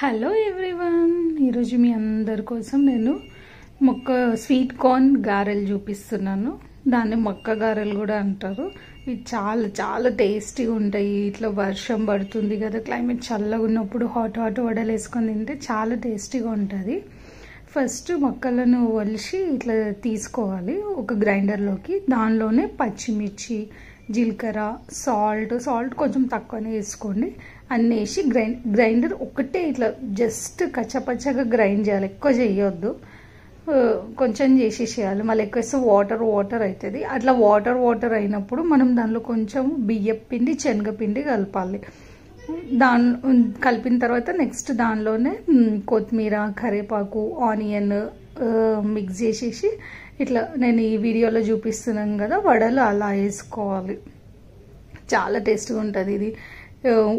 Hello everyone, ఈరోజు మీ అందరి కోసం నేను స్వీట్ కార్న్ గారెలు చూపిస్తున్నాను. దాన్ని మొక్క గారెలు కూడా అంటారు. ఇవి చాలా చాలా టేస్టీగా ఉంటాయి. ఇట్లా వర్షం పడుతుంది కదా, క్లైమేట్ చల్లగా ఉన్నప్పుడు హాట్ వడలు వేసుకొని తింటే చాలా టేస్టీగా ఉంటుంది. ఫస్ట్ మొక్కలను ఒలిచి ఇట్లా తీసుకోవాలి ఒక గ్రైండర్లోకి. దానిలోనే పచ్చిమిర్చి, జీలకర్ర, సాల్ట్ కొంచెం తక్కువనే వేసుకోండి. అన్నీ వేసి గ్రైండర్ ఒకటే ఇట్లా జస్ట్ కచ్చపచ్చగా గ్రైండ్ చేయాలి, ఎక్కువ చేయొద్దు. కొంచెం చేసేసేయాలి. మళ్ళీ ఎక్కువ వేస్తే వాటర్ అవుతుంది. అట్లా వాటర్ అయినప్పుడు మనం దానిలో కొంచెం బియ్యం పిండి, శనగపిండి కలపాలి. కలిపిన తర్వాత నెక్స్ట్ దానిలోనే కొత్తిమీర, కరివేపాకు, ఆనియన్ మిక్స్ చేసేసి ఇట్లా నేను ఈ వీడియోలో చూపిస్తున్నాను కదా, వడలు అలా వేసుకోవాలి. చాలా టేస్ట్గా ఉంటుంది. ఇది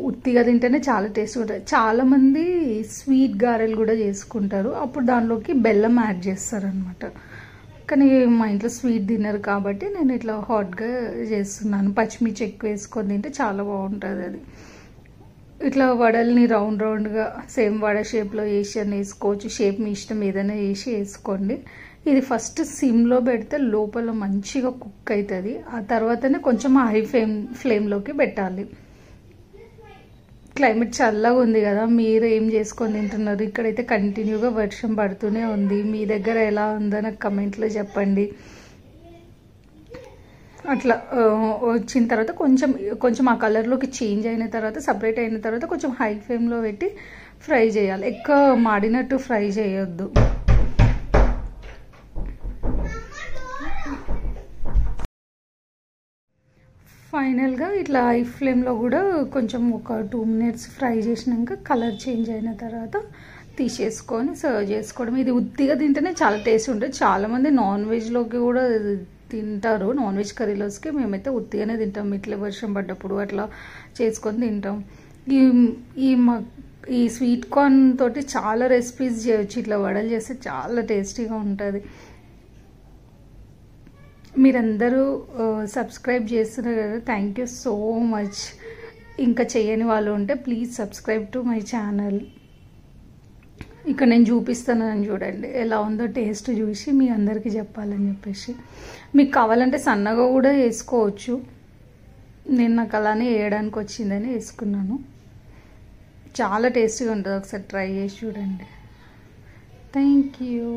ఉత్తిగా తింటేనే చాలా టేస్ట్గా ఉంటుంది. చాలామంది స్వీట్ గారెలు కూడా చేసుకుంటారు, అప్పుడు దానిలోకి బెల్లం యాడ్ చేస్తారనమాట. కానీ మా ఇంట్లో స్వీట్ తినరు కాబట్టి నేను ఇట్లా హాట్గా చేస్తున్నాను. పచ్చిమిర్చి ఎక్కువ వేసుకొని తింటే చాలా బాగుంటుంది. అది ఇట్లా వడల్ని రౌండ్గా సేమ్ వడ షేప్లో వేసి అని వేసుకోవచ్చు. షేప్ మీ ఇష్టం ఏదైనా వేసుకోండి. ఇది ఫస్ట్ సిమ్లో పెడితే లోపల మంచిగా కుక్ అవుతుంది. ఆ తర్వాతనే కొంచెం హై ఫ్లేమ్లోకి పెట్టాలి. క్లైమేట్ చల్లగా ఉంది కదా, మీరు ఏం చేసుకొని తింటున్నారు? ఇక్కడైతే కంటిన్యూగా వర్షం పడుతూనే ఉంది. మీ దగ్గర ఎలా ఉందో నాకు కమెంట్లో చెప్పండి. అట్లా వచ్చిన తర్వాత కొంచెం ఆ కలర్లోకి చేంజ్ అయిన తర్వాత, సపరేట్ అయిన తర్వాత కొంచెం హై ఫ్లేమ్లో పెట్టి ఫ్రై చేయాలి. ఎక్కువ మాడినట్టు ఫ్రై చేయొద్దు. ఫైనల్గా ఇట్లా హై ఫ్లేమ్లో కూడా కొంచెం ఒక 2 minutes ఫ్రై చేసినాక కలర్ చేంజ్ అయిన తర్వాత తీసేసుకొని సర్వ్ చేసుకోవడం. ఇది ఉత్తిగా తింటేనే చాలా టేస్ట్ ఉంటుంది. చాలామంది నాన్ వెజ్లోకి కూడా తింటారు. నాన్ వెజ్ కర్రీలోకి మేమైతే ఉత్తిగానే తింటాం. ఇట్లా వర్షం పడ్డప్పుడు అట్లా చేసుకొని తింటాం. ఈ స్వీట్ కార్న్ తోటి చాలా రెసిపీస్ చేయొచ్చు. ఇట్లా వడలు చేస్తే చాలా టేస్టీగా ఉంటుంది. మీరందరూ సబ్స్క్రైబ్ చేస్తున్నారు కదా, థ్యాంక్ యూ సో మచ్. ఇంకా చేయని వాళ్ళు ఉంటే please subscribe to my channel. ఇక్కడ నేను చూపిస్తానని చూడండి ఎలా ఉందో, టేస్ట్ చూసి మీ అందరికీ చెప్పాలని చెప్పేసి. మీకు కావాలంటే సన్నగా కూడా వేసుకోవచ్చు. నేను నాకు అలానే వేయడానికి వచ్చిందని వేసుకున్నాను. చాలా టేస్టీగా ఉంటుంది. ఒకసారి ట్రై చేసి చూడండి. Thank you.